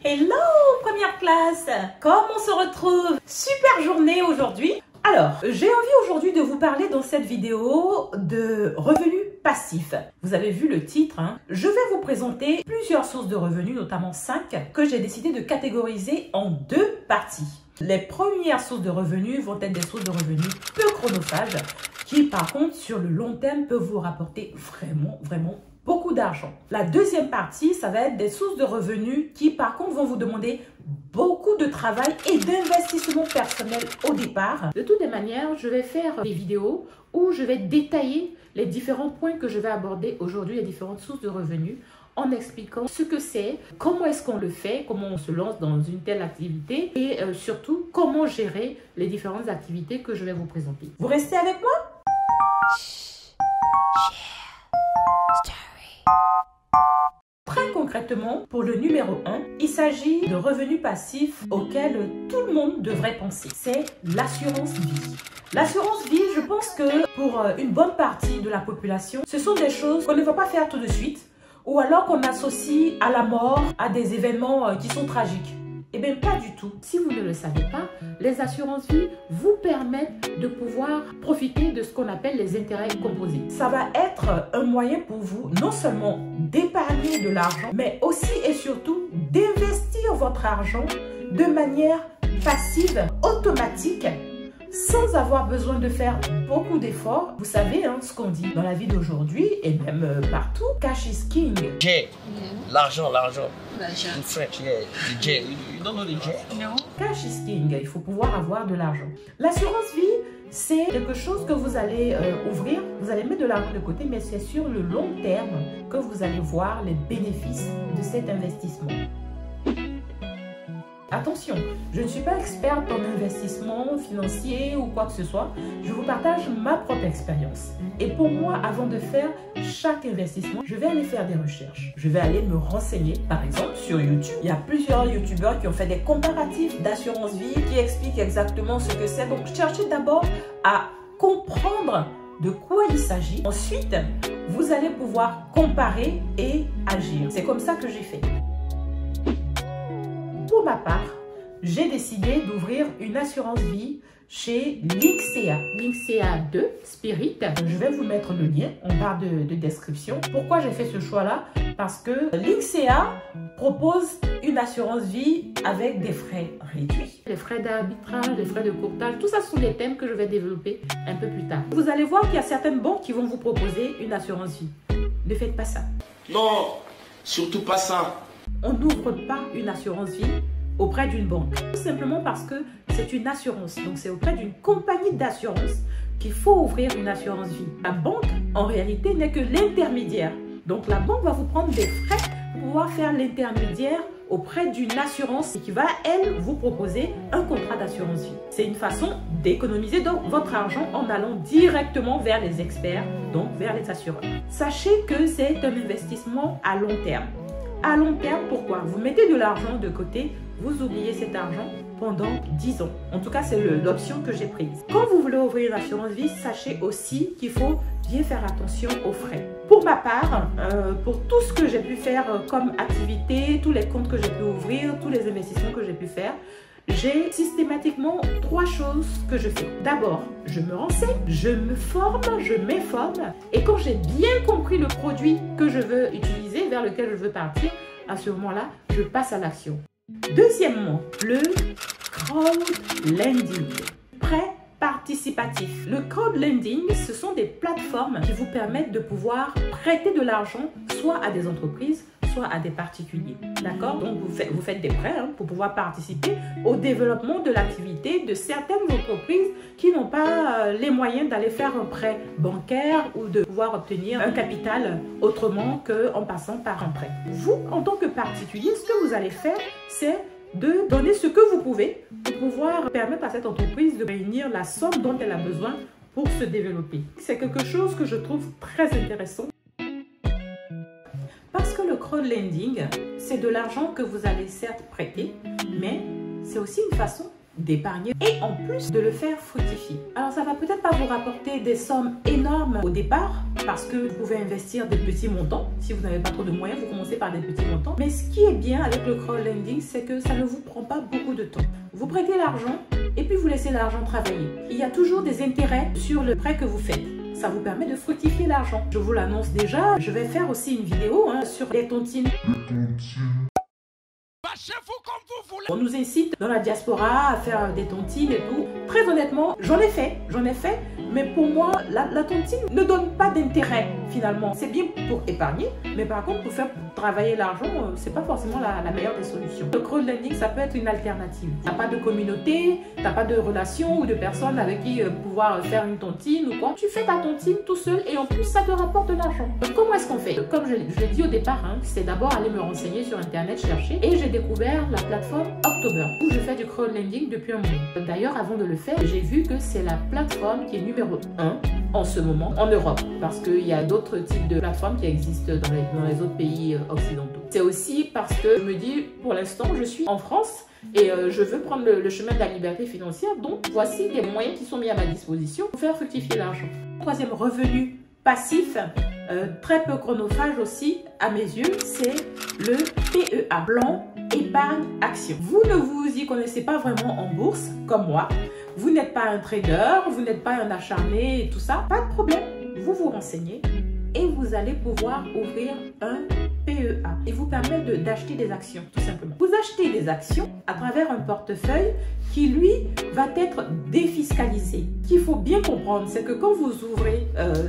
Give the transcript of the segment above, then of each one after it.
Hello première classe, comment on se retrouve? Super journée aujourd'hui. Alors, j'ai envie aujourd'hui de vous parler dans cette vidéo de revenus passifs. Vous avez vu le titre, hein? Je vais vous présenter plusieurs sources de revenus, notamment 5, que j'ai décidé de catégoriser en 2 parties. Les premières sources de revenus vont être des sources de revenus peu chronophages qui, par contre, sur le long terme, peuvent vous rapporter vraiment beaucoup d'argent. La deuxième partie, ça va être des sources de revenus qui, par contre, vont vous demander beaucoup de travail et d'investissement personnel au départ. De toutes les manières, je vais faire des vidéos où je vais détailler les différents points que je vais aborder aujourd'hui, les différentes sources de revenus, en expliquant ce que c'est, comment est-ce qu'on le fait, comment on se lance dans une telle activité et surtout, comment gérer les différentes activités que je vais vous présenter. Vous restez avec moi? Très concrètement, pour le numéro 1, il s'agit de revenus passifs auxquels tout le monde devrait penser. C'est l'assurance vie. L'assurance vie, je pense que pour une bonne partie de la population, ce sont des choses qu'on ne va pas faire tout de suite ou alors qu'on associe à la mort, à des événements qui sont tragiques. Eh bien, pas du tout. Si vous ne le savez pas, les assurances vie vous permettent de pouvoir profiter de ce qu'on appelle les intérêts composés. Ça va être un moyen pour vous non seulement d'épargner de l'argent, mais aussi et surtout d'investir votre argent de manière passive, automatique, sans avoir besoin de faire beaucoup d'efforts. Vous savez hein, ce qu'on dit dans la vie d'aujourd'hui et même partout, cash is king. J, l'argent. In French, yeah, the J. You don't know the J? No. Cash is king, il faut pouvoir avoir de l'argent. L'assurance vie, c'est quelque chose que vous allez ouvrir, vous allez mettre de l'argent de côté, mais c'est sur le long terme que vous allez voir les bénéfices de cet investissement. Attention, je ne suis pas experte en investissement financier ou quoi que ce soit. Je vous partage ma propre expérience. Et pour moi, avant de faire chaque investissement, je vais aller faire des recherches. Je vais aller me renseigner. Par exemple, sur YouTube, il y a plusieurs YouTubeurs qui ont fait des comparatifs d'assurance vie qui expliquent exactement ce que c'est. Donc, cherchez d'abord à comprendre de quoi il s'agit. Ensuite, vous allez pouvoir comparer et agir. C'est comme ça que j'ai fait. Pour ma part, j'ai décidé d'ouvrir une assurance vie chez Linksea. Linksea 2 Spirit. Je vais vous mettre le lien en barre de description. Pourquoi j'ai fait ce choix-là? Parce que Linksea propose une assurance vie avec des frais réduits. Les frais d'arbitrage, les frais de courtage, tout ça sont des thèmes que je vais développer un peu plus tard. Vous allez voir qu'il y a certaines banques qui vont vous proposer une assurance vie. Ne faites pas ça. Non, surtout pas ça. On n'ouvre pas une assurance vie auprès d'une banque. Tout simplement parce que c'est une assurance. Donc, c'est auprès d'une compagnie d'assurance qu'il faut ouvrir une assurance vie. La banque, en réalité, n'est que l'intermédiaire. Donc, la banque va vous prendre des frais pour pouvoir faire l'intermédiaire auprès d'une assurance qui va, elle, vous proposer un contrat d'assurance vie. C'est une façon d'économiser donc votre argent en allant directement vers les experts, donc vers les assureurs. Sachez que c'est un investissement à long terme. À long terme, pourquoi? Vous mettez de l'argent de côté, vous oubliez cet argent pendant 10 ans. En tout cas, c'est l'option que j'ai prise. Quand vous voulez ouvrir une assurance vie, sachez aussi qu'il faut bien faire attention aux frais. Pour ma part, pour tout ce que j'ai pu faire comme activité, tous les comptes que j'ai pu ouvrir, tous les investissements que j'ai pu faire, j'ai systématiquement 3 choses que je fais. D'abord, je me renseigne, je me forme, je m'informe. Et quand j'ai bien compris le produit que je veux utiliser, vers lequel je veux partir, à ce moment-là, je passe à l'action. Deuxièmement, le crowdlending, prêt participatif. Le crowdlending, ce sont des plateformes qui vous permettent de pouvoir prêter de l'argent soit à des entreprises, soit à des particuliers. D'accord? Donc, vous faites des prêts hein, pour pouvoir participer au développement de l'activité de certaines entreprises qui n'ont pas les moyens d'aller faire un prêt bancaire ou de pouvoir obtenir un capital autrement qu'en passant par un prêt. Vous, en tant que particulier, ce que vous allez faire, c'est de donner ce que vous pouvez pour pouvoir permettre à cette entreprise de réunir la somme dont elle a besoin pour se développer. C'est quelque chose que je trouve très intéressant. Parce que le crowdlending, c'est de l'argent que vous allez certes prêter, mais c'est aussi une façon d'épargner et en plus de le faire fructifier. Alors ça va peut-être pas vous rapporter des sommes énormes au départ parce que vous pouvez investir des petits montants. Si vous n'avez pas trop de moyens, vous commencez par des petits montants. Mais ce qui est bien avec le crowdlending, c'est que ça ne vous prend pas beaucoup de temps. Vous prêtez l'argent et puis vous laissez l'argent travailler. Il y a toujours des intérêts sur le prêt que vous faites. Ça vous permet de fructifier l'argent. Je vous l'annonce déjà, je vais faire aussi une vidéo sur les tontines. On nous incite dans la diaspora à faire des tontines et tout. Très honnêtement, j'en ai fait, mais pour moi, la tontine ne donne pas d'intérêt finalement. C'est bien pour épargner, mais par contre, pour faire travailler l'argent, c'est pas forcément la meilleure des solutions. Le crowdlending, ça peut être une alternative. T'as pas de communauté, t'as pas de relation ou de personnes avec qui pouvoir faire une tontine ou quoi. Tu fais ta tontine tout seul et en plus, ça te rapporte de l'argent. Donc, comment est-ce qu'on fait? Comme je l'ai dit au départ, c'est d'abord aller me renseigner sur Internet, chercher, et j'ai découvert la plateforme October où je fais du crowdlending depuis un moment. D'ailleurs, avant de le faire, j'ai vu que c'est la plateforme qui est numéro 1 en ce moment en Europe parce qu'il y a d'autres types de plateformes qui existent dans les autres pays occidentaux. C'est aussi parce que je me dis, pour l'instant, je suis en France et je veux prendre le chemin de la liberté financière. Donc, voici des moyens qui sont mis à ma disposition pour faire fructifier l'argent. Troisième revenu passif, très peu chronophage aussi à mes yeux, c'est le PEA, plan épargne action. Vous ne vous y connaissez pas vraiment en bourse comme moi, vous n'êtes pas un trader, vous n'êtes pas un acharné et tout ça, pas de problème, vous vous renseignez et vous allez pouvoir ouvrir un PEA et vous permettre d'acheter des actions tout simplement. Vous achetez des actions à travers un portefeuille qui lui va être défiscalisé. Ce qu'il faut bien comprendre, c'est que quand vous ouvrez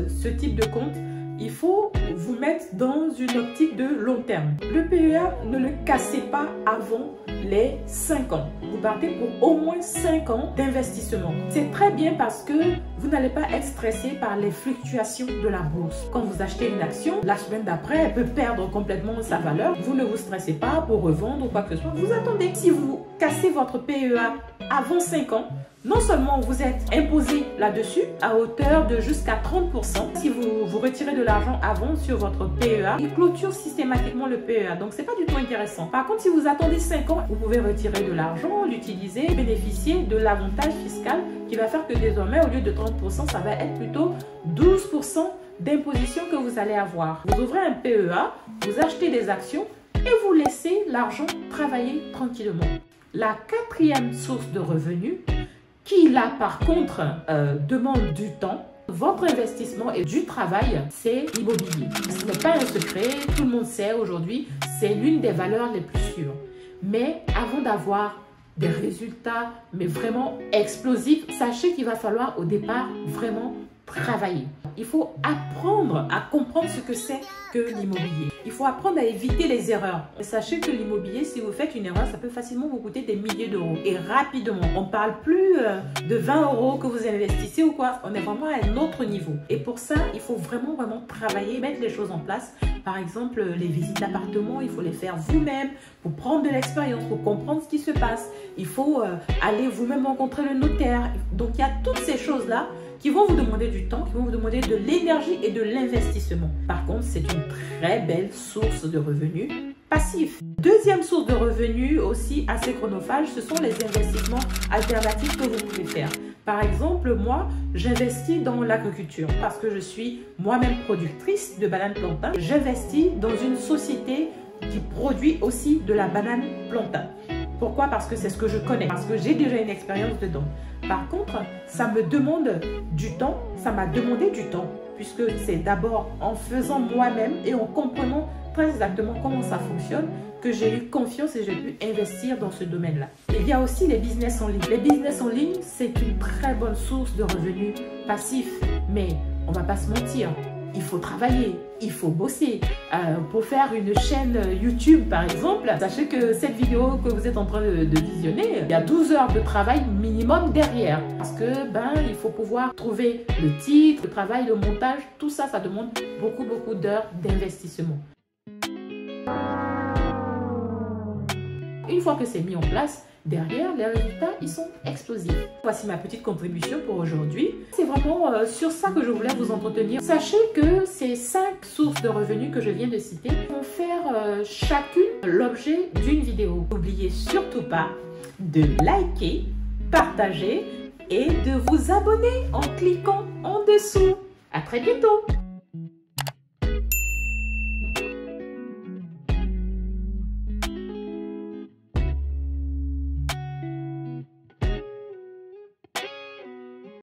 ce type de compte, il faut vous mettre dans une optique de long terme. Le PEA, ne le cassez pas avant les 5 ans. Vous partez pour au moins 5 ans d'investissement. C'est très bien parce que vous n'allez pas être stressé par les fluctuations de la bourse. Quand vous achetez une action, la semaine d'après, elle peut perdre complètement sa valeur. Vous ne vous stressez pas pour revendre ou quoi que ce soit. Vous attendez. Si vous cassez votre PEA avant 5 ans, non seulement vous êtes imposé là-dessus à hauteur de jusqu'à 30%. Si vous retirez de l'argent avant sur votre PEA, il clôture systématiquement le PEA. Donc, c'est pas du tout intéressant. Par contre, si vous attendez 5 ans, vous pouvez retirer de l'argent, l'utiliser, bénéficier de l'avantage fiscal qui va faire que désormais, au lieu de 30%, ça va être plutôt 12% d'imposition que vous allez avoir. Vous ouvrez un PEA, vous achetez des actions et vous laissez l'argent travailler tranquillement. La quatrième source de revenus, qui là par contre demande du temps, votre investissement et du travail, c'est l'immobilier. Ce n'est pas un secret, tout le monde sait aujourd'hui, c'est l'une des valeurs les plus sûres. Mais avant d'avoir des résultats mais vraiment explosifs, sachez qu'il va falloir au départ vraiment travailler. Il faut apprendre à comprendre ce que c'est que l'immobilier. Il faut apprendre à éviter les erreurs. Sachez que l'immobilier, si vous faites une erreur, ça peut facilement vous coûter des milliers d'euros. Et rapidement, on ne parle plus de 20 euros que vous investissez ou quoi. On est vraiment à un autre niveau. Et pour ça, il faut vraiment travailler, mettre les choses en place. Par exemple, les visites d'appartements, il faut les faire vous-même pour prendre de l'expérience, pour comprendre ce qui se passe. Il faut aller vous-même rencontrer le notaire. Donc, il y a toutes ces choses-là qui vont vous demander du temps, qui vont vous demander de l'énergie et de l'investissement. Par contre, c'est une très belle source de revenus passifs. Deuxième source de revenus aussi assez chronophage, ce sont les investissements alternatifs que vous pouvez faire. Par exemple, moi, j'investis dans l'agriculture parce que je suis moi-même productrice de bananes plantain. J'investis dans une société qui produit aussi de la banane plantain. Pourquoi? Parce que c'est ce que je connais, parce que j'ai déjà une expérience dedans. Par contre, ça me demande du temps, ça m'a demandé du temps, puisque c'est d'abord en faisant moi-même et en comprenant très exactement comment ça fonctionne que j'ai eu confiance et j'ai pu investir dans ce domaine-là. Il y a aussi les business en ligne. Les business en ligne, c'est une très bonne source de revenus passifs, mais on ne va pas se mentir. Il faut travailler, il faut bosser. Pour faire une chaîne YouTube, par exemple, sachez que cette vidéo que vous êtes en train de visionner, il y a 12 heures de travail minimum derrière. Parce que, il faut pouvoir trouver le titre, le travail, le montage, tout ça, ça demande beaucoup d'heures d'investissement. Une fois que c'est mis en place, derrière, les résultats, ils sont explosifs. Voici ma petite contribution pour aujourd'hui. C'est vraiment sur ça que je voulais vous entretenir. Sachez que ces 5 sources de revenus que je viens de citer vont faire chacune l'objet d'une vidéo. N'oubliez surtout pas de liker, partager et de vous abonner en cliquant en dessous. À très bientôt!